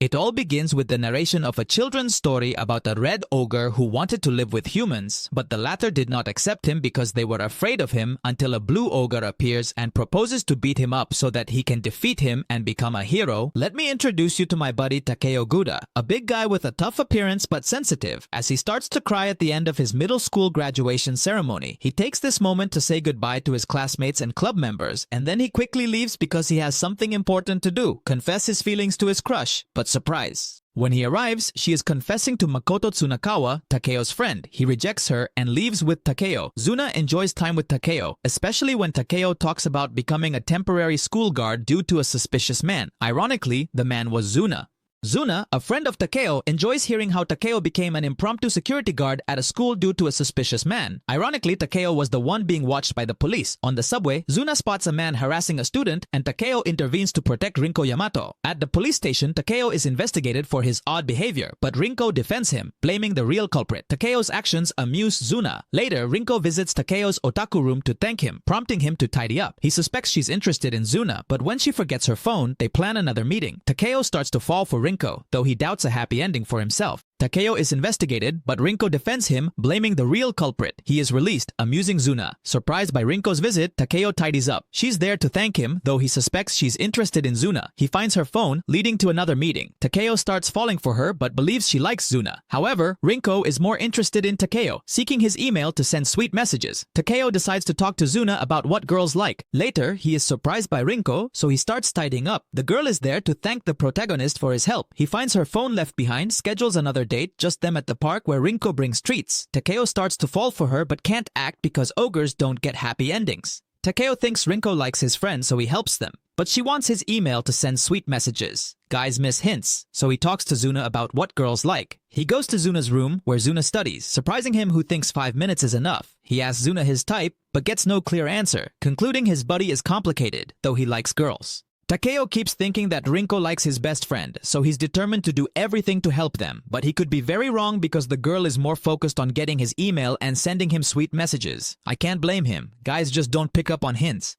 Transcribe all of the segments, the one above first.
It all begins with the narration of a children's story about a red ogre who wanted to live with humans, but the latter did not accept him because they were afraid of him until a blue ogre appears and proposes to beat him up so that he can defeat him and become a hero. Let me introduce you to my buddy Takeo Guda, a big guy with a tough appearance but sensitive. As he starts to cry at the end of his middle school graduation ceremony, he takes this moment to say goodbye to his classmates and club members, and then he quickly leaves because he has something important to do, confess his feelings to his crush. But surprise. When he arrives, she is confessing to Makoto Tsunakawa, Takeo's friend. He rejects her and leaves with Takeo. Zuna enjoys time with Takeo, especially when Takeo talks about becoming a temporary school guard due to a suspicious man. Ironically, the man was Zuna. Zuna, a friend of Takeo, enjoys hearing how Takeo became an impromptu security guard at a school due to a suspicious man. Ironically, Takeo was the one being watched by the police. On the subway, Zuna spots a man harassing a student and Takeo intervenes to protect Rinko Yamato. At the police station, Takeo is investigated for his odd behavior, but Rinko defends him, blaming the real culprit. Takeo's actions amuse Zuna. Later, Rinko visits Takeo's otaku room to thank him, prompting him to tidy up. He suspects she's interested in Zuna, but when she forgets her phone, they plan another meeting. Takeo starts to fall for Rinko, though he doubts a happy ending for himself. Takeo is investigated, but Rinko defends him, blaming the real culprit. He is released, amusing Zuna. Surprised by Rinko's visit, Takeo tidies up. She's there to thank him, though he suspects she's interested in Zuna. He finds her phone, leading to another meeting. Takeo starts falling for her, but believes she likes Zuna. However, Rinko is more interested in Takeo, seeking his email to send sweet messages. Takeo decides to talk to Zuna about what girls like. Later, he is surprised by Rinko, so he starts tidying up. The girl is there to thank the protagonist for his help. He finds her phone left behind, schedules another date, just them at the park where Rinko brings treats. Takeo starts to fall for her but can't act because ogres don't get happy endings. Takeo thinks Rinko likes his friend, so he helps them. But she wants his email to send sweet messages. Guys miss hints, so he talks to Zuna about what girls like. He goes to Zuna's room, where Zuna studies, surprising him who thinks 5 minutes is enough. He asks Zuna his type, but gets no clear answer, concluding his buddy is complicated, though he likes girls. Takeo keeps thinking that Rinko likes his best friend, so he's determined to do everything to help them. But he could be very wrong because the girl is more focused on getting his email and sending him sweet messages. I can't blame him. Guys just don't pick up on hints.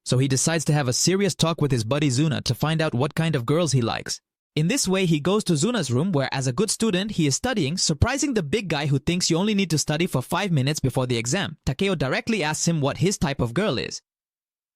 So he decides to have a serious talk with his buddy Zuna to find out what kind of girls he likes. In this way, he goes to Zuna's room where, as a good student, he is studying, surprising the big guy who thinks you only need to study for 5 minutes before the exam. Takeo directly asks him what his type of girl is.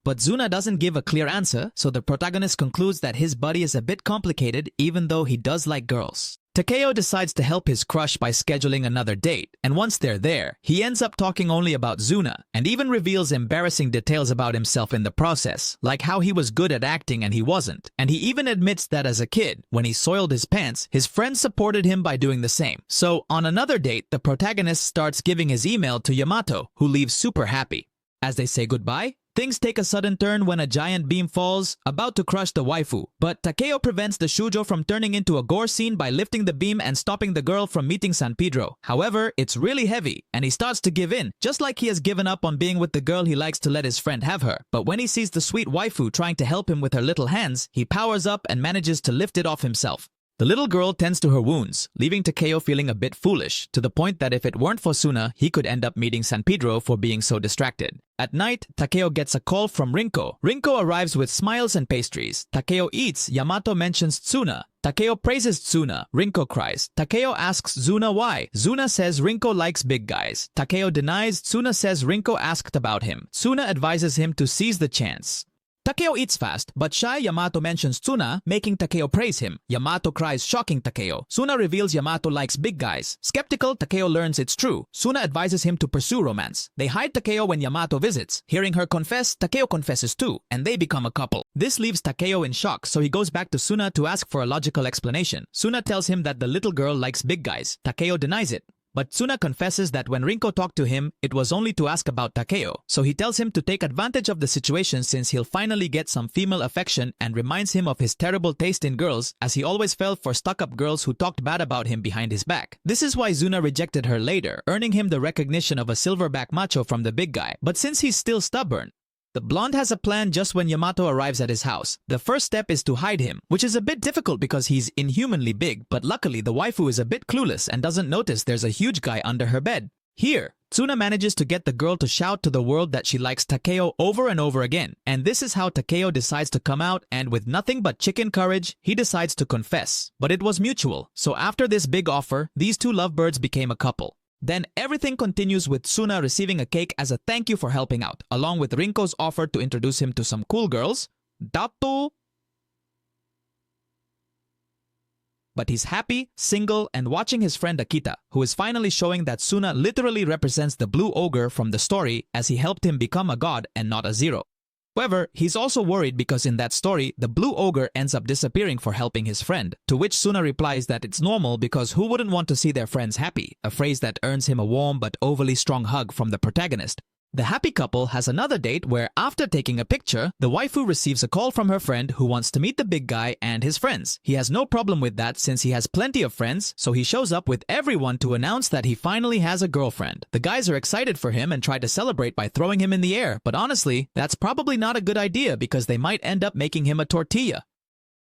But Zuna doesn't give a clear answer, so the protagonist concludes that his buddy is a bit complicated even though he does like girls. Takeo decides to help his crush by scheduling another date, and once they're there, he ends up talking only about Zuna, and even reveals embarrassing details about himself in the process, like how he was good at acting and he wasn't. And he even admits that as a kid, when he soiled his pants, his friends supported him by doing the same. So, on another date, the protagonist starts giving his email to Yamato, who leaves super happy. As they say goodbye, things take a sudden turn when a giant beam falls, about to crush the waifu. But Takeo prevents the shoujo from turning into a gore scene by lifting the beam and stopping the girl from meeting San Pedro. However, it's really heavy, and he starts to give in, just like he has given up on being with the girl he likes to let his friend have her. But when he sees the sweet waifu trying to help him with her little hands, he powers up and manages to lift it off himself. The little girl tends to her wounds, leaving Takeo feeling a bit foolish, to the point that if it weren't for Suna, he could end up meeting San Pedro for being so distracted. At night, Takeo gets a call from Rinko. Rinko arrives with smiles and pastries. Takeo eats. Yamato mentions Tsuna. Takeo praises Tsuna. Rinko cries. Takeo asks Zuna why. Zuna says Rinko likes big guys. Takeo denies. Tsuna says Rinko asked about him. Tsuna advises him to seize the chance. Takeo eats fast, but shy Yamato mentions Tsuna, making Takeo praise him. Yamato cries, shocking Takeo. Tsuna reveals Yamato likes big guys. Skeptical, Takeo learns it's true. Tsuna advises him to pursue romance. They hide Takeo when Yamato visits. Hearing her confess, Takeo confesses too, and they become a couple. This leaves Takeo in shock, so he goes back to Tsuna to ask for a logical explanation. Tsuna tells him that the little girl likes big guys. Takeo denies it. But Tsuna confesses that when Rinko talked to him, it was only to ask about Takeo. So he tells him to take advantage of the situation since he'll finally get some female affection, and reminds him of his terrible taste in girls, as he always fell for stuck-up girls who talked bad about him behind his back. This is why Zuna rejected her later, earning him the recognition of a silverback macho from the big guy. But since he's still stubborn, the blonde has a plan just when Yamato arrives at his house. The first step is to hide him, which is a bit difficult because he's inhumanly big, but luckily the waifu is a bit clueless and doesn't notice there's a huge guy under her bed. Here, Tsuna manages to get the girl to shout to the world that she likes Takeo over and over again, and this is how Takeo decides to come out, and with nothing but chicken courage, he decides to confess. But it was mutual, so after this big offer, these two lovebirds became a couple. Then everything continues with Tsuna receiving a cake as a thank you for helping out, along with Rinko's offer to introduce him to some cool girls. Dato. But he's happy, single, and watching his friend Akita, who is finally showing that Tsuna literally represents the blue ogre from the story as he helped him become a god and not a zero. However, he's also worried because in that story, the blue ogre ends up disappearing for helping his friend, to which Tsuna replies that it's normal because who wouldn't want to see their friends happy, a phrase that earns him a warm but overly strong hug from the protagonist. The happy couple has another date where after taking a picture, the waifu receives a call from her friend who wants to meet the big guy and his friends. He has no problem with that since he has plenty of friends, so he shows up with everyone to announce that he finally has a girlfriend. The guys are excited for him and try to celebrate by throwing him in the air, but honestly, that's probably not a good idea because they might end up making him a tortilla.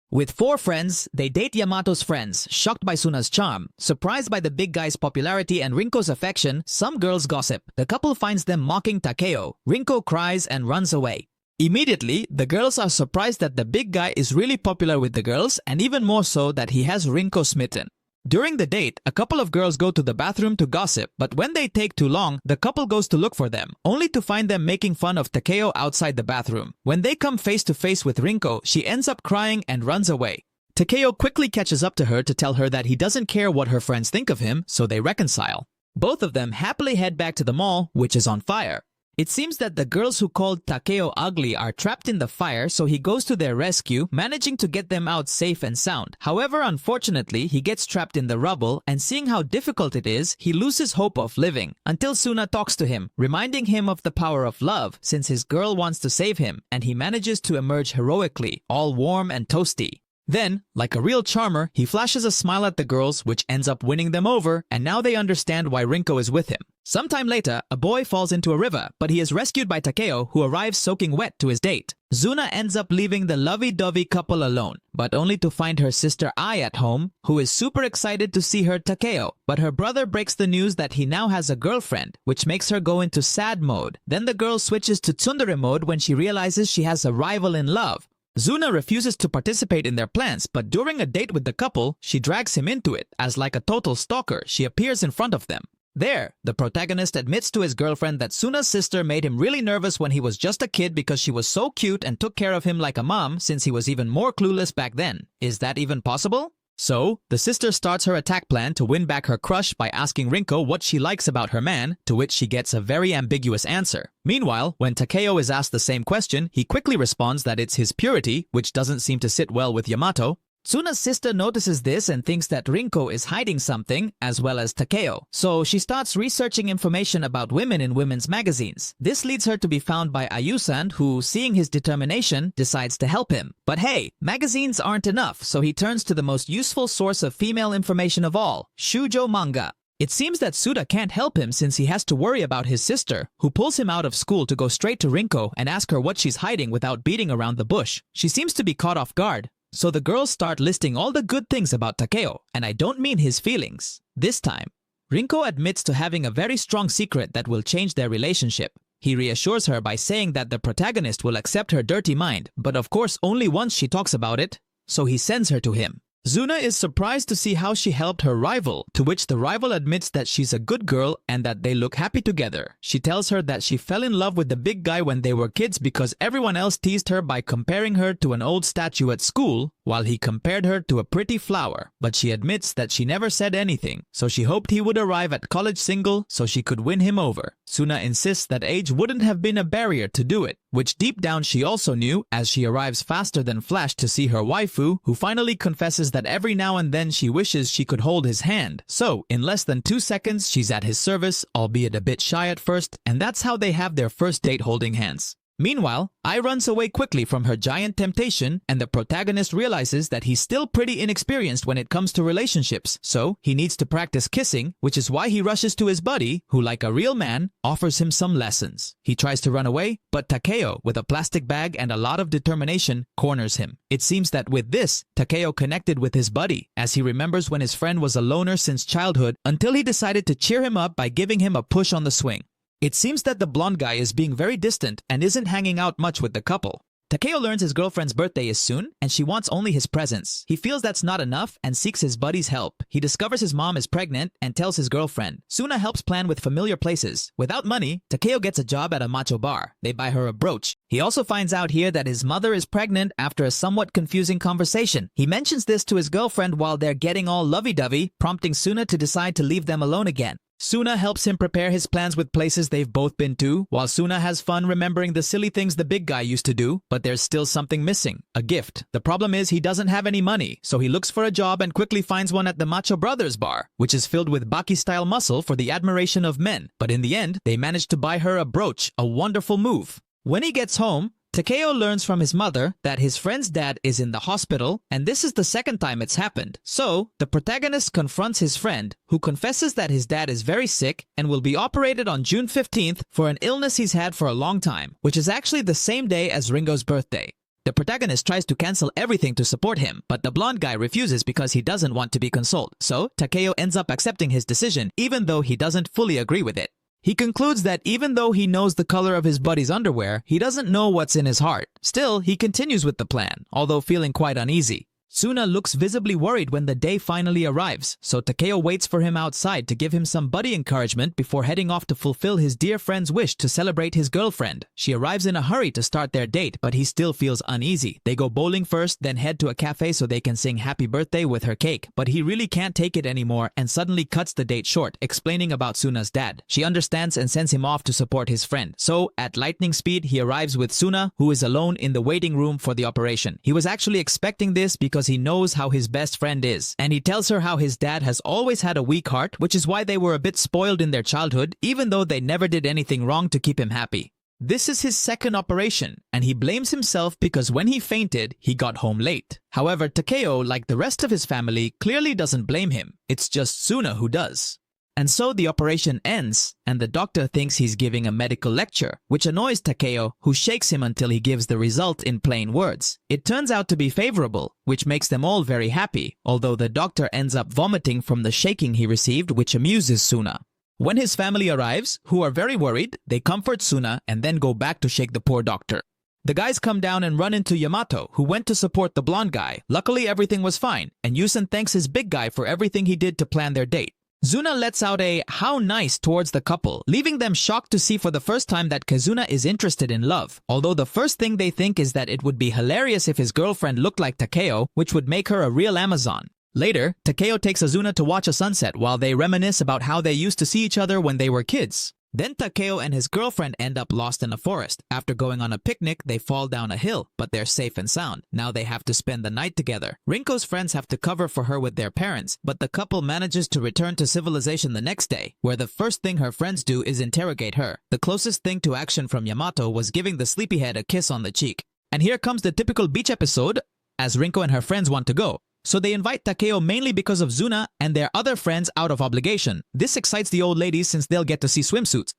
With 4 friends, they date Yamato's friends, shocked by Tsuna's charm. Surprised by the big guy's popularity and Rinko's affection, some girls gossip. The couple finds them mocking Takeo. Rinko cries and runs away. Immediately, the girls are surprised that the big guy is really popular with the girls and even more so that he has Rinko smitten. During the date, a couple of girls go to the bathroom to gossip, but when they take too long, the couple goes to look for them, only to find them making fun of Takeo outside the bathroom. When they come face to face with Rinko, she ends up crying and runs away. Takeo quickly catches up to her to tell her that he doesn't care what her friends think of him, so they reconcile. Both of them happily head back to the mall, which is on fire. It seems that the girls who called Takeo ugly are trapped in the fire, so he goes to their rescue, managing to get them out safe and sound. However, unfortunately, he gets trapped in the rubble, and seeing how difficult it is, he loses hope of living, until Tsuna talks to him, reminding him of the power of love, since his girl wants to save him, and he manages to emerge heroically, all warm and toasty. Then, like a real charmer, he flashes a smile at the girls, which ends up winning them over, and now they understand why Rinko is with him. Sometime later, a boy falls into a river, but he is rescued by Takeo, who arrives soaking wet to his date. Tsuna ends up leaving the lovey-dovey couple alone, but only to find her sister Ai at home, who is super excited to see her Takeo. But her brother breaks the news that he now has a girlfriend, which makes her go into sad mode. Then the girl switches to tsundere mode when she realizes she has a rival in love. Tsuna refuses to participate in their plans, but during a date with the couple, she drags him into it, as like a total stalker, she appears in front of them. There, the protagonist admits to his girlfriend that Tsuna's sister made him really nervous when he was just a kid because she was so cute and took care of him like a mom since he was even more clueless back then. Is that even possible? So, the sister starts her attack plan to win back her crush by asking Rinko what she likes about her man, to which she gets a very ambiguous answer. Meanwhile, when Takeo is asked the same question, he quickly responds that it's his purity, which doesn't seem to sit well with Yamato. Tsuna's sister notices this and thinks that Rinko is hiding something, as well as Takeo. So she starts researching information about women in women's magazines. This leads her to be found by Ayusan, who, seeing his determination, decides to help him. But hey, magazines aren't enough, so he turns to the most useful source of female information of all, shoujo manga. It seems that Suda can't help him since he has to worry about his sister, who pulls him out of school to go straight to Rinko and ask her what she's hiding without beating around the bush. She seems to be caught off guard. So the girls start listing all the good things about Takeo, and I don't mean his feelings. This time, Rinko admits to having a very strong secret that will change their relationship. He reassures her by saying that the protagonist will accept her dirty mind, but of course only once she talks about it, so he sends her to him. Tsuna is surprised to see how she helped her rival, to which the rival admits that she's a good girl and that they look happy together. She tells her that she fell in love with the big guy when they were kids because everyone else teased her by comparing her to an old statue at school, while he compared her to a pretty flower. But she admits that she never said anything, so she hoped he would arrive at college single so she could win him over. Tsuna insists that age wouldn't have been a barrier to do it, which deep down she also knew, as she arrives faster than Flash to see her waifu, who finally confesses that every now and then she wishes she could hold his hand. So, in less than 2 seconds, she's at his service, albeit a bit shy at first, and that's how they have their first date holding hands. Meanwhile, Ai runs away quickly from her giant temptation, and the protagonist realizes that he's still pretty inexperienced when it comes to relationships, so he needs to practice kissing, which is why he rushes to his buddy, who, like a real man, offers him some lessons. He tries to run away, but Takeo, with a plastic bag and a lot of determination, corners him. It seems that with this, Takeo connected with his buddy, as he remembers when his friend was a loner since childhood, until he decided to cheer him up by giving him a push on the swing. It seems that the blonde guy is being very distant and isn't hanging out much with the couple. Takeo learns his girlfriend's birthday is soon, and she wants only his presents. He feels that's not enough and seeks his buddy's help. He discovers his mom is pregnant and tells his girlfriend. Suna helps plan with familiar places. Without money, Takeo gets a job at a macho bar. They buy her a brooch. He also finds out here that his mother is pregnant after a somewhat confusing conversation. He mentions this to his girlfriend while they're getting all lovey-dovey, prompting Suna to decide to leave them alone again. Suna helps him prepare his plans with places they've both been to, while Suna has fun remembering the silly things the big guy used to do, but there's still something missing, a gift. The problem is he doesn't have any money, so he looks for a job and quickly finds one at the Macho Brothers bar, which is filled with Baki-style muscle for the admiration of men. But in the end, they manage to buy her a brooch, a wonderful move. When he gets home, Takeo learns from his mother that his friend's dad is in the hospital, and this is the second time it's happened. So, the protagonist confronts his friend, who confesses that his dad is very sick and will be operated on June 15th for an illness he's had for a long time, which is actually the same day as Ringo's birthday. The protagonist tries to cancel everything to support him, but the blonde guy refuses because he doesn't want to be consoled. So, Takeo ends up accepting his decision, even though he doesn't fully agree with it. He concludes that even though he knows the color of his buddy's underwear, he doesn't know what's in his heart. Still, he continues with the plan, although feeling quite uneasy. Suna looks visibly worried when the day finally arrives, so Takeo waits for him outside to give him some buddy encouragement before heading off to fulfill his dear friend's wish to celebrate his girlfriend. She arrives in a hurry to start their date, but he still feels uneasy. They go bowling first, then head to a cafe so they can sing happy birthday with her cake, but he really can't take it anymore and suddenly cuts the date short, explaining about Suna's dad. She understands and sends him off to support his friend. So, at lightning speed, he arrives with Suna, who is alone in the waiting room for the operation. He was actually expecting this because he knows how his best friend is, and he tells her how his dad has always had a weak heart, which is why they were a bit spoiled in their childhood, even though they never did anything wrong to keep him happy. This is his second operation, and he blames himself because when he fainted, he got home late. However, Takeo, like the rest of his family, clearly doesn't blame him. It's just Suna who does. And so the operation ends, and the doctor thinks he's giving a medical lecture, which annoys Takeo, who shakes him until he gives the result in plain words. It turns out to be favorable, which makes them all very happy, although the doctor ends up vomiting from the shaking he received, which amuses Suna. When his family arrives, who are very worried, they comfort Suna and then go back to shake the poor doctor. The guys come down and run into Yamato, who went to support the blonde guy. Luckily, everything was fine, and Yusen thanks his big guy for everything he did to plan their date. Zuna lets out a "how nice" towards the couple, leaving them shocked to see for the first time that Kazuna is interested in love, although the first thing they think is that it would be hilarious if his girlfriend looked like Takeo, which would make her a real Amazon. Later, Takeo takes Azuna to watch a sunset while they reminisce about how they used to see each other when they were kids. Then Takeo and his girlfriend end up lost in a forest. After going on a picnic, they fall down a hill, but they're safe and sound. Now they have to spend the night together. Rinko's friends have to cover for her with their parents, but the couple manages to return to civilization the next day, where the first thing her friends do is interrogate her. The closest thing to action from Yamato was giving the sleepyhead a kiss on the cheek. And here comes the typical beach episode, as Rinko and her friends want to go. So they invite Takeo mainly because of Zuna and their other friends out of obligation. This excites the old ladies since they'll get to see swimsuits.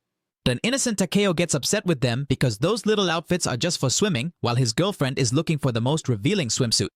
Then innocent Takeo gets upset with them because those little outfits are just for swimming, while his girlfriend is looking for the most revealing swimsuit.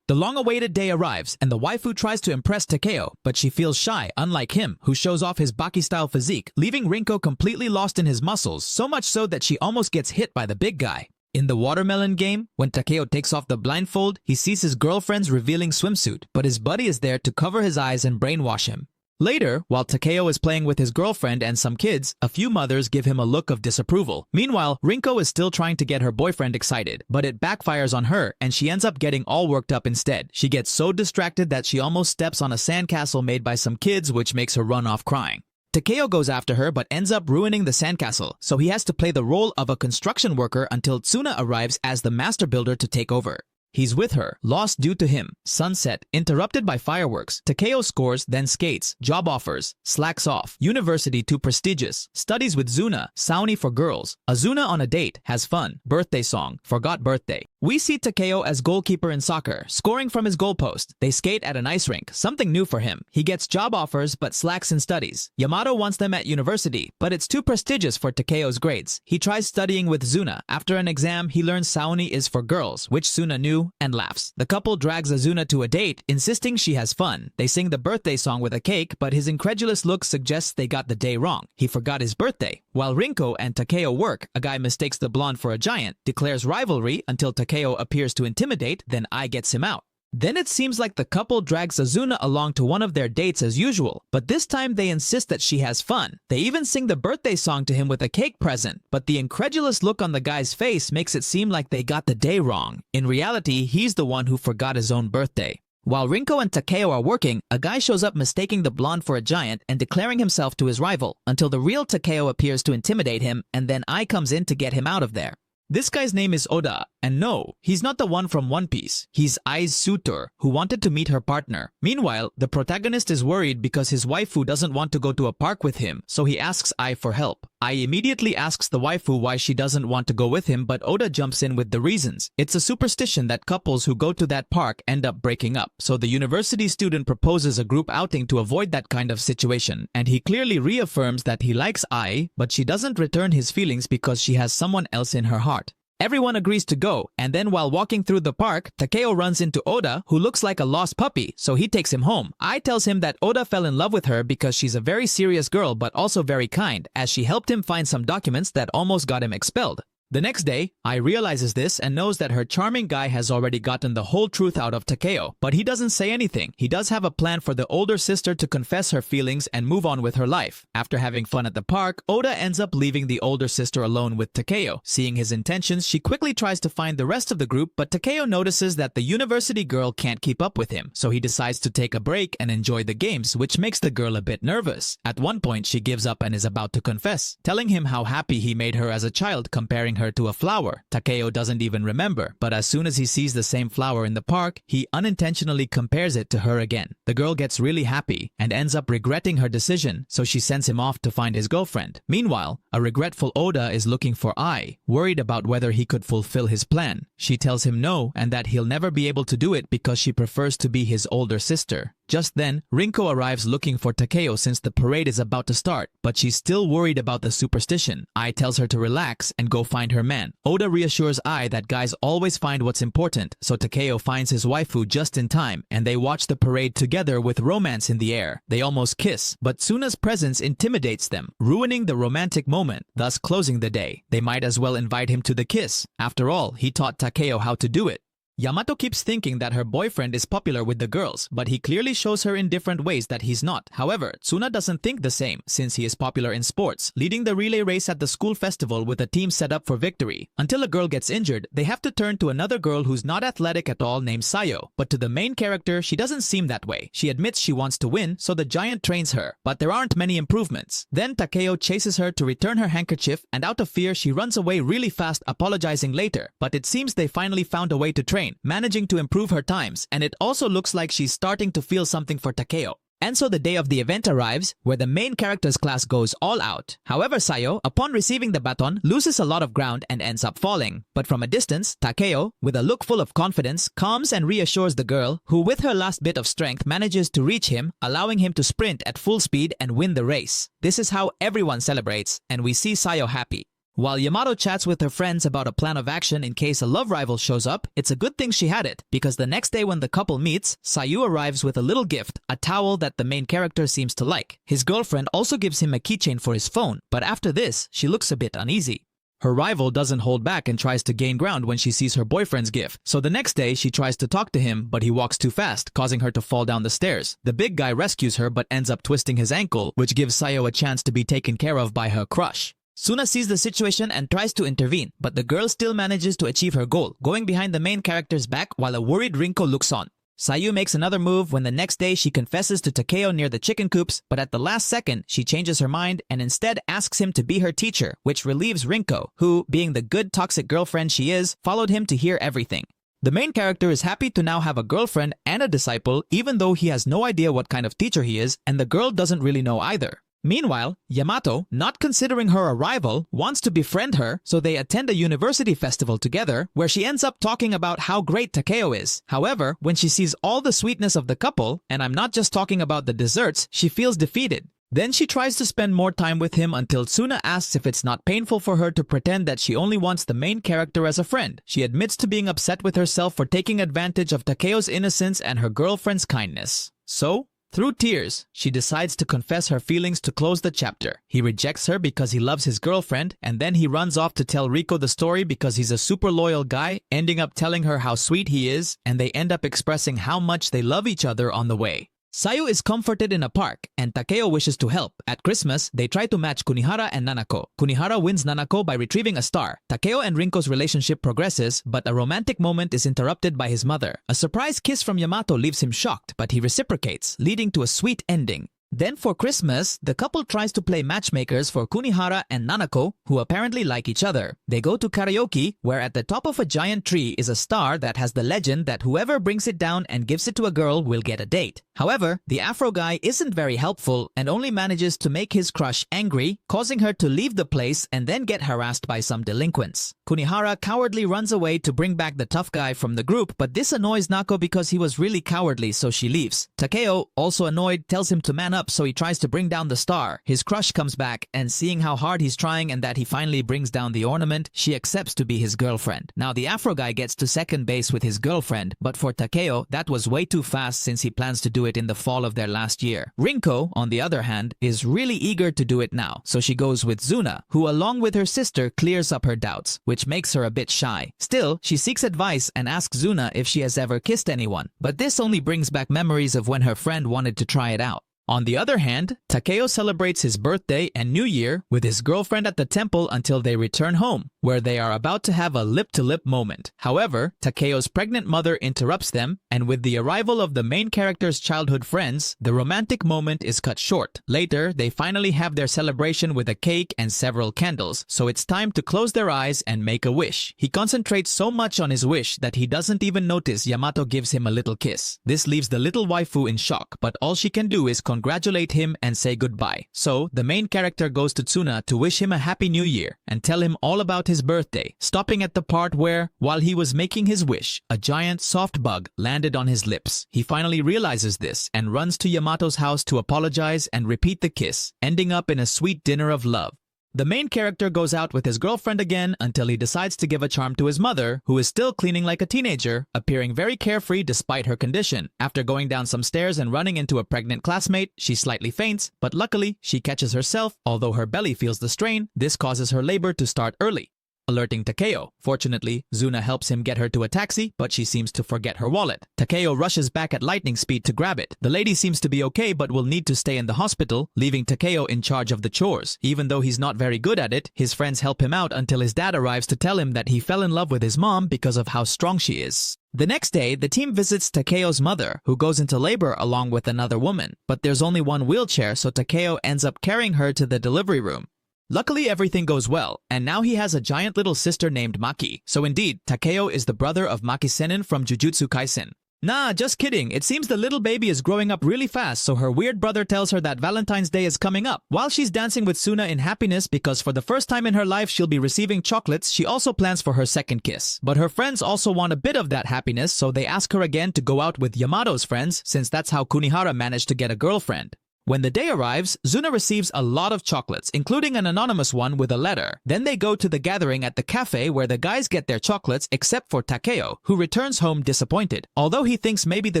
The long-awaited day arrives, and the waifu tries to impress Takeo, but she feels shy, unlike him, who shows off his Baki-style physique, leaving Rinko completely lost in his muscles, so much so that she almost gets hit by the big guy. In the watermelon game, when Takeo takes off the blindfold, he sees his girlfriend's revealing swimsuit, but his buddy is there to cover his eyes and brainwash him. Later, while Takeo is playing with his girlfriend and some kids, a few mothers give him a look of disapproval. Meanwhile, Rinko is still trying to get her boyfriend excited, but it backfires on her and she ends up getting all worked up instead. She gets so distracted that she almost steps on a sandcastle made by some kids, which makes her run off crying. Takeo goes after her but ends up ruining the sandcastle, so he has to play the role of a construction worker until Tsuna arrives as the master builder to take over. He's with her, lost due to him. Sunset, interrupted by fireworks. Takeo scores, then skates. Job offers, slacks off. University too prestigious. Studies with Zuna, Sauni for girls. Azuna on a date, has fun. Birthday song, forgot birthday. We see Takeo as goalkeeper in soccer, scoring from his goalpost. They skate at an ice rink, something new for him. He gets job offers but slacks in studies. Yamato wants them at university, but it's too prestigious for Takeo's grades. He tries studying with Zuna. After an exam, he learns Sauni is for girls, which Zuna knew, and laughs. The couple drags Azuna to a date, insisting she has fun. They sing the birthday song with a cake, but his incredulous look suggests they got the day wrong. He forgot his birthday. While Rinko and Takeo work, a guy mistakes the blonde for a giant, declares rivalry until Takeo appears to intimidate, then Ai gets him out. Then it seems like the couple drags Azuna along to one of their dates as usual, but this time they insist that she has fun. They even sing the birthday song to him with a cake present, but the incredulous look on the guy's face makes it seem like they got the day wrong. In reality, he's the one who forgot his own birthday. While Rinko and Takeo are working, a guy shows up mistaking the blonde for a giant and declaring himself to his rival, until the real Takeo appears to intimidate him, and then Ai comes in to get him out of there. This guy's name is Oda, and no, he's not the one from One Piece. He's Ai's suitor, who wanted to meet her partner. Meanwhile, the protagonist is worried because his waifu doesn't want to go to a park with him, so he asks Ai for help. Ai immediately asks the waifu why she doesn't want to go with him, but Oda jumps in with the reasons. It's a superstition that couples who go to that park end up breaking up, so the university student proposes a group outing to avoid that kind of situation, and he clearly reaffirms that he likes Ai, but she doesn't return his feelings because she has someone else in her heart. Everyone agrees to go, and then while walking through the park, Takeo runs into Oda, who looks like a lost puppy, so he takes him home. Ai tells him that Oda fell in love with her because she's a very serious girl but also very kind, as she helped him find some documents that almost got him expelled. The next day, Ai realizes this and knows that her charming guy has already gotten the whole truth out of Takeo, but he doesn't say anything. He does have a plan for the older sister to confess her feelings and move on with her life. After having fun at the park, Oda ends up leaving the older sister alone with Takeo. Seeing his intentions, she quickly tries to find the rest of the group, but Takeo notices that the university girl can't keep up with him, so he decides to take a break and enjoy the games, which makes the girl a bit nervous. At one point, she gives up and is about to confess, telling him how happy he made her as a child, comparing her to a flower. Takeo doesn't even remember, but as soon as he sees the same flower in the park, he unintentionally compares it to her again. The girl gets really happy and ends up regretting her decision, so she sends him off to find his girlfriend. Meanwhile, a regretful Oda is looking for Ai, worried about whether he could fulfill his plan. She tells him no and that he'll never be able to do it because she prefers to be his older sister. Just then, Rinko arrives looking for Takeo since the parade is about to start, but she's still worried about the superstition. Ai tells her to relax and go find her man. Oda reassures Ai that guys always find what's important, so Takeo finds his waifu just in time, and they watch the parade together with romance in the air. They almost kiss, but Tsuna's presence intimidates them, ruining the romantic moment, thus closing the day. They might as well invite him to the kiss. After all, he taught Takeo how to do it. Yamato keeps thinking that her boyfriend is popular with the girls, but he clearly shows her in different ways that he's not. However, Tsuna doesn't think the same, since he is popular in sports, leading the relay race at the school festival with a team set up for victory. Until a girl gets injured, they have to turn to another girl who's not athletic at all named Sayo, but to the main character, she doesn't seem that way. She admits she wants to win, so the giant trains her, but there aren't many improvements. Then Takeo chases her to return her handkerchief, and out of fear, she runs away really fast, apologizing later, but it seems they finally found a way to train, managing to improve her times, and it also looks like she's starting to feel something for Takeo. And so the day of the event arrives, where the main character's class goes all out. However, Sayo, upon receiving the baton, loses a lot of ground and ends up falling. But from a distance, Takeo, with a look full of confidence, calms and reassures the girl, who with her last bit of strength manages to reach him, allowing him to sprint at full speed and win the race. This is how everyone celebrates, and we see Sayo happy. While Yamato chats with her friends about a plan of action in case a love rival shows up, it's a good thing she had it, because the next day when the couple meets, Sayu arrives with a little gift, a towel that the main character seems to like. His girlfriend also gives him a keychain for his phone, but after this, she looks a bit uneasy. Her rival doesn't hold back and tries to gain ground when she sees her boyfriend's gift, so the next day she tries to talk to him, but he walks too fast, causing her to fall down the stairs. The big guy rescues her but ends up twisting his ankle, which gives Sayo a chance to be taken care of by her crush. Suna sees the situation and tries to intervene, but the girl still manages to achieve her goal, going behind the main character's back while a worried Rinko looks on. Sayu makes another move when the next day she confesses to Takeo near the chicken coops, but at the last second, she changes her mind and instead asks him to be her teacher, which relieves Rinko, who, being the good toxic girlfriend she is, followed him to hear everything. The main character is happy to now have a girlfriend and a disciple, even though he has no idea what kind of teacher he is, and the girl doesn't really know either. Meanwhile, Yamato, not considering her a rival, wants to befriend her, so they attend a university festival together, where she ends up talking about how great Takeo is. However, when she sees all the sweetness of the couple, and I'm not just talking about the desserts, she feels defeated. Then she tries to spend more time with him until Tsuna asks if it's not painful for her to pretend that she only wants the main character as a friend. She admits to being upset with herself for taking advantage of Takeo's innocence and her girlfriend's kindness. So, through tears, she decides to confess her feelings to close the chapter. He rejects her because he loves his girlfriend, and then he runs off to tell Riko the story because he's a super loyal guy, ending up telling her how sweet he is, and they end up expressing how much they love each other on the way. Sayu is comforted in a park, and Takeo wishes to help. At Christmas, they try to match Kunihara and Nanako. Kunihara wins Nanako by retrieving a star. Takeo and Rinko's relationship progresses, but a romantic moment is interrupted by his mother. A surprise kiss from Yamato leaves him shocked, but he reciprocates, leading to a sweet ending. Then for Christmas, the couple tries to play matchmakers for Kunihara and Nanako, who apparently like each other. They go to karaoke, where at the top of a giant tree is a star that has the legend that whoever brings it down and gives it to a girl will get a date. However, the Afro guy isn't very helpful and only manages to make his crush angry, causing her to leave the place and then get harassed by some delinquents. Kunihara cowardly runs away to bring back the tough guy from the group, but this annoys Nako because he was really cowardly, so she leaves. Takeo, also annoyed, tells him to man up, so he tries to bring down the star. His crush comes back, and seeing how hard he's trying and that he finally brings down the ornament, she accepts to be his girlfriend. Now the Afro guy gets to second base with his girlfriend, but for Takeo, that was way too fast since he plans to do it in the fall of their last year. Rinko, on the other hand, is really eager to do it now, so she goes with Zuna, who along with her sister clears up her doubts, which makes her a bit shy. Still, she seeks advice and asks Zuna if she has ever kissed anyone, but this only brings back memories of when her friend wanted to try it out. On the other hand, Takeo celebrates his birthday and New Year with his girlfriend at the temple until they return home, where they are about to have a lip-to-lip moment. However, Takeo's pregnant mother interrupts them, and with the arrival of the main character's childhood friends, the romantic moment is cut short. Later, they finally have their celebration with a cake and several candles, so it's time to close their eyes and make a wish. He concentrates so much on his wish that he doesn't even notice Yamato gives him a little kiss. This leaves the little waifu in shock, but all she can do is congratulate him and say goodbye. So, the main character goes to Tsuna to wish him a happy new year and tell him all about his birthday, stopping at the part where, while he was making his wish, a giant soft bug landed on his lips. He finally realizes this and runs to Yamato's house to apologize and repeat the kiss, ending up in a sweet dinner of love. The main character goes out with his girlfriend again until he decides to give a charm to his mother, who is still cleaning like a teenager, appearing very carefree despite her condition. After going down some stairs and running into a pregnant classmate, she slightly faints, but luckily she catches herself, although her belly feels the strain. This causes her labor to start early, alerting Takeo. Fortunately, Zuna helps him get her to a taxi, but she seems to forget her wallet. Takeo rushes back at lightning speed to grab it. The lady seems to be okay but will need to stay in the hospital, leaving Takeo in charge of the chores. Even though he's not very good at it, his friends help him out until his dad arrives to tell him that he fell in love with his mom because of how strong she is. The next day, the team visits Takeo's mother, who goes into labor along with another woman. But there's only one wheelchair, so Takeo ends up carrying her to the delivery room. Luckily, everything goes well, and now he has a giant little sister named Maki. So indeed, Takeo is the brother of Maki Senin from Jujutsu Kaisen. Nah, just kidding. It seems the little baby is growing up really fast, so her weird brother tells her that Valentine's Day is coming up. While she's dancing with Suna in happiness because for the first time in her life she'll be receiving chocolates, she also plans for her second kiss. But her friends also want a bit of that happiness, so they ask her again to go out with Yamato's friends, since that's how Kunihara managed to get a girlfriend. When the day arrives, Zuna receives a lot of chocolates, including an anonymous one with a letter. Then they go to the gathering at the cafe where the guys get their chocolates except for Takeo, who returns home disappointed. Although he thinks maybe the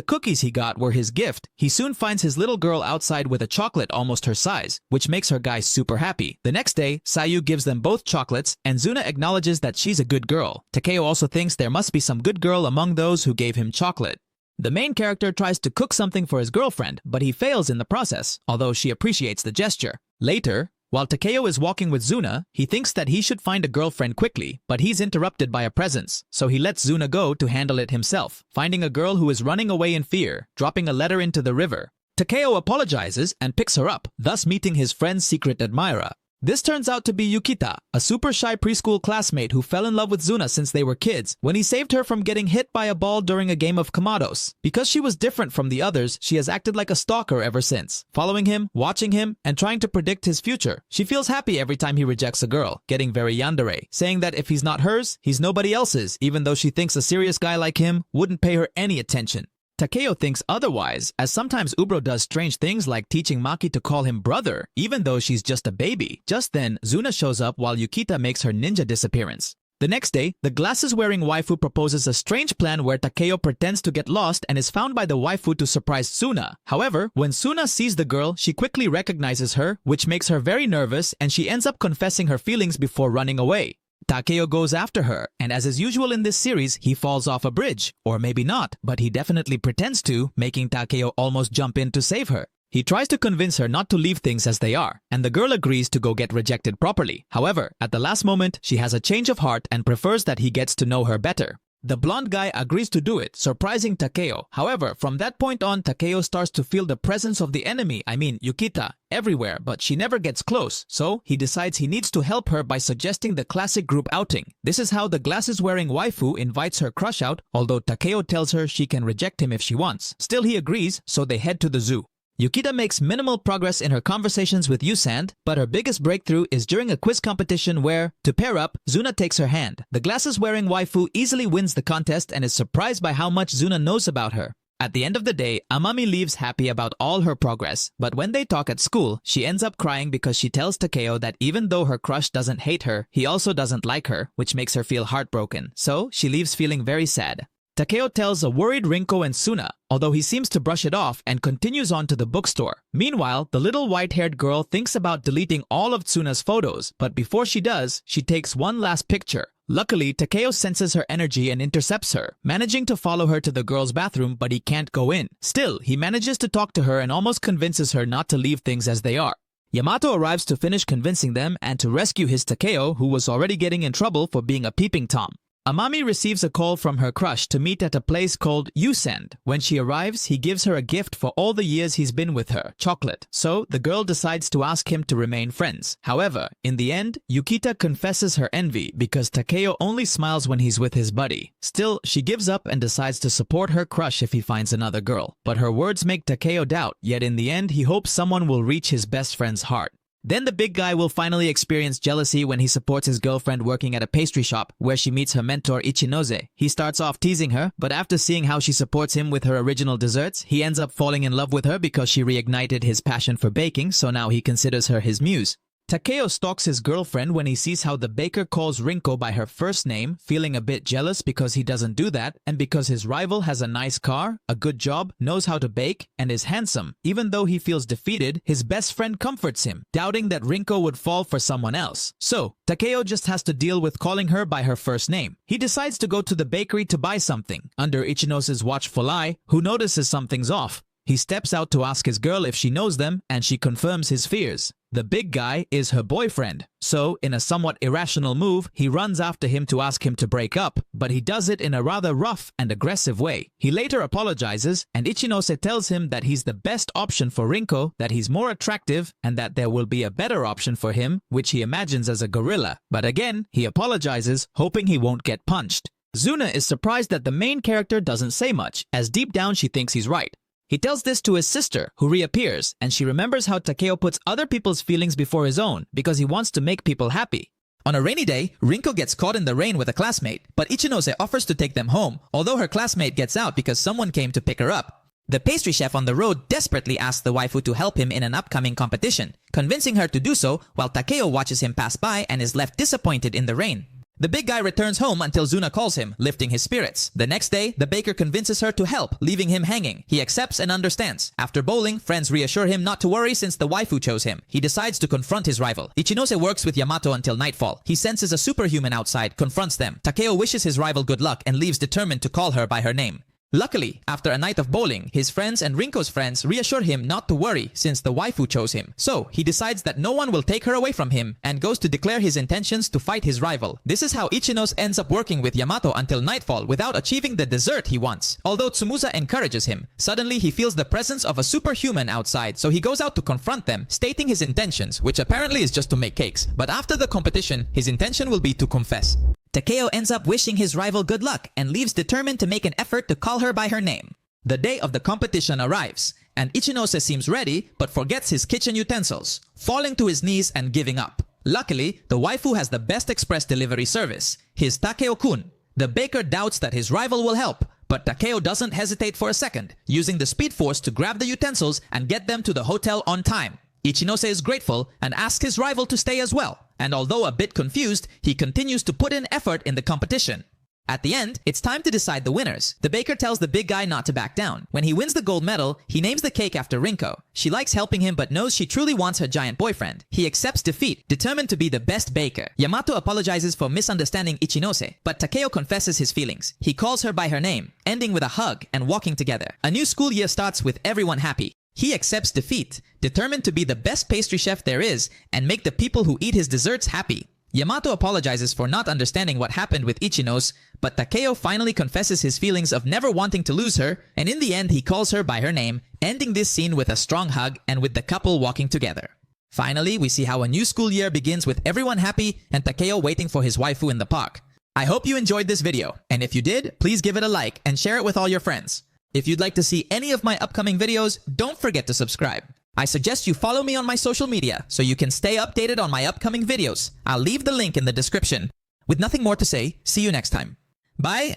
cookies he got were his gift, he soon finds his little girl outside with a chocolate almost her size, which makes her guy super happy. The next day, Sayu gives them both chocolates, and Zuna acknowledges that she's a good girl. Takeo also thinks there must be some good girl among those who gave him chocolate. The main character tries to cook something for his girlfriend, but he fails in the process, although she appreciates the gesture. Later, while Takeo is walking with Zuna, he thinks that he should find a girlfriend quickly, but he's interrupted by a presence, so he lets Zuna go to handle it himself, finding a girl who is running away in fear, dropping a letter into the river. Takeo apologizes and picks her up, thus meeting his friend's secret admirer. This turns out to be Yukita, a super shy preschool classmate who fell in love with Zuna since they were kids when he saved her from getting hit by a ball during a game of Kamados. Because she was different from the others, she has acted like a stalker ever since, following him, watching him, and trying to predict his future. She feels happy every time he rejects a girl, getting very yandere, saying that if he's not hers, he's nobody else's, even though she thinks a serious guy like him wouldn't pay her any attention. Takeo thinks otherwise, as sometimes Ubro does strange things like teaching Maki to call him brother, even though she's just a baby. Just then, Zuna shows up while Yukita makes her ninja disappearance. The next day, the glasses-wearing waifu proposes a strange plan where Takeo pretends to get lost and is found by the waifu to surprise Suna. However, when Suna sees the girl, she quickly recognizes her, which makes her very nervous, and she ends up confessing her feelings before running away. Takeo goes after her, and as is usual in this series, he falls off a bridge. Or maybe not, but he definitely pretends to, making Takeo almost jump in to save her. He tries to convince her not to leave things as they are, and the girl agrees to go get rejected properly. However, at the last moment, she has a change of heart and prefers that he gets to know her better. The blonde guy agrees to do it, surprising Takeo. However, from that point on, Takeo starts to feel the presence of the enemy, Yukita, everywhere, but she never gets close. So, he decides he needs to help her by suggesting the classic group outing. This is how the glasses-wearing waifu invites her crush out, although Takeo tells her she can reject him if she wants. Still, he agrees, so they head to the zoo. Yukita makes minimal progress in her conversations with Yusand, but her biggest breakthrough is during a quiz competition where, to pair up, Zuna takes her hand. The glasses-wearing waifu easily wins the contest and is surprised by how much Zuna knows about her. At the end of the day, Amami leaves happy about all her progress, but when they talk at school, she ends up crying because she tells Takeo that even though her crush doesn't hate her, he also doesn't like her, which makes her feel heartbroken. So, she leaves feeling very sad. Takeo tells a worried Rinko and Suna, although he seems to brush it off and continues on to the bookstore. Meanwhile, the little white-haired girl thinks about deleting all of Tsuna's photos, but before she does, she takes one last picture. Luckily, Takeo senses her energy and intercepts her, managing to follow her to the girl's bathroom, but he can't go in. Still, he manages to talk to her and almost convinces her not to leave things as they are. Yamato arrives to finish convincing them and to rescue his Takeo, who was already getting in trouble for being a peeping Tom. Amami receives a call from her crush to meet at a place called Yusend. When she arrives, he gives her a gift for all the years he's been with her, chocolate. So, the girl decides to ask him to remain friends. However, in the end, Yukita confesses her envy because Takeo only smiles when he's with his buddy. Still, she gives up and decides to support her crush if he finds another girl. But her words make Takeo doubt, yet in the end, he hopes someone will reach his best friend's heart. Then the big guy will finally experience jealousy when he supports his girlfriend working at a pastry shop where she meets her mentor Ichinose. He starts off teasing her, but after seeing how she supports him with her original desserts, he ends up falling in love with her because she reignited his passion for baking, so now he considers her his muse. Takeo stalks his girlfriend when he sees how the baker calls Rinko by her first name, feeling a bit jealous because he doesn't do that, and because his rival has a nice car, a good job, knows how to bake, and is handsome. Even though he feels defeated, his best friend comforts him, doubting that Rinko would fall for someone else. So, Takeo just has to deal with calling her by her first name. He decides to go to the bakery to buy something, under Ichinose's watchful eye, who notices something's off. He steps out to ask his girl if she knows them, and she confirms his fears. The big guy is her boyfriend. So, in a somewhat irrational move, he runs after him to ask him to break up, but he does it in a rather rough and aggressive way. He later apologizes, and Ichinose tells him that he's the best option for Rinko, that he's more attractive, and that there will be a better option for him, which he imagines as a gorilla. But again, he apologizes, hoping he won't get punched. Zuna is surprised that the main character doesn't say much, as deep down she thinks he's right. He tells this to his sister, who reappears, and she remembers how Takeo puts other people's feelings before his own because he wants to make people happy. On a rainy day, Rinko gets caught in the rain with a classmate, but Ichinose offers to take them home, although her classmate gets out because someone came to pick her up. The pastry chef on the road desperately asks the waifu to help him in an upcoming competition, convincing her to do so while Takeo watches him pass by and is left disappointed in the rain. The big guy returns home until Zuna calls him, lifting his spirits. The next day, the baker convinces her to help, leaving him hanging. He accepts and understands. After bowling, friends reassure him not to worry since the waifu chose him. He decides to confront his rival. Ichinose works with Yamato until nightfall. He senses a superhuman outside, confronts them. Takeo wishes his rival good luck and leaves determined to call her by her name. Luckily, after a night of bowling, his friends and Rinko's friends reassure him not to worry since the waifu chose him. So, he decides that no one will take her away from him and goes to declare his intentions to fight his rival. This is how Ichinose ends up working with Yamato until nightfall without achieving the dessert he wants. Although Tsumusa encourages him, suddenly he feels the presence of a superhuman outside, so he goes out to confront them, stating his intentions, which apparently is just to make cakes. But after the competition, his intention will be to confess. Takeo ends up wishing his rival good luck and leaves determined to make an effort to call her by her name. The day of the competition arrives, and Ichinose seems ready but forgets his kitchen utensils, falling to his knees and giving up. Luckily, the waifu has the best express delivery service, his Takeo-kun. The baker doubts that his rival will help, but Takeo doesn't hesitate for a second, using the speed force to grab the utensils and get them to the hotel on time. Ichinose is grateful and asks his rival to stay as well, and although a bit confused, he continues to put in effort in the competition. At the end, it's time to decide the winners. The baker tells the big guy not to back down. When he wins the gold medal, he names the cake after Rinko. She likes helping him but knows she truly wants her giant boyfriend. He accepts defeat, determined to be the best baker. Yamato apologizes for misunderstanding Ichinose, but Takeo confesses his feelings. He calls her by her name, ending with a hug and walking together. A new school year starts with everyone happy. He accepts defeat, determined to be the best pastry chef there is and make the people who eat his desserts happy. Yamato apologizes for not understanding what happened with Ichinose, but Takeo finally confesses his feelings of never wanting to lose her, and in the end he calls her by her name, ending this scene with a strong hug and with the couple walking together. Finally, we see how a new school year begins with everyone happy and Takeo waiting for his waifu in the park. I hope you enjoyed this video, and if you did, please give it a like and share it with all your friends. If you'd like to see any of my upcoming videos, don't forget to subscribe. I suggest you follow me on my social media so you can stay updated on my upcoming videos. I'll leave the link in the description. With nothing more to say, see you next time. Bye!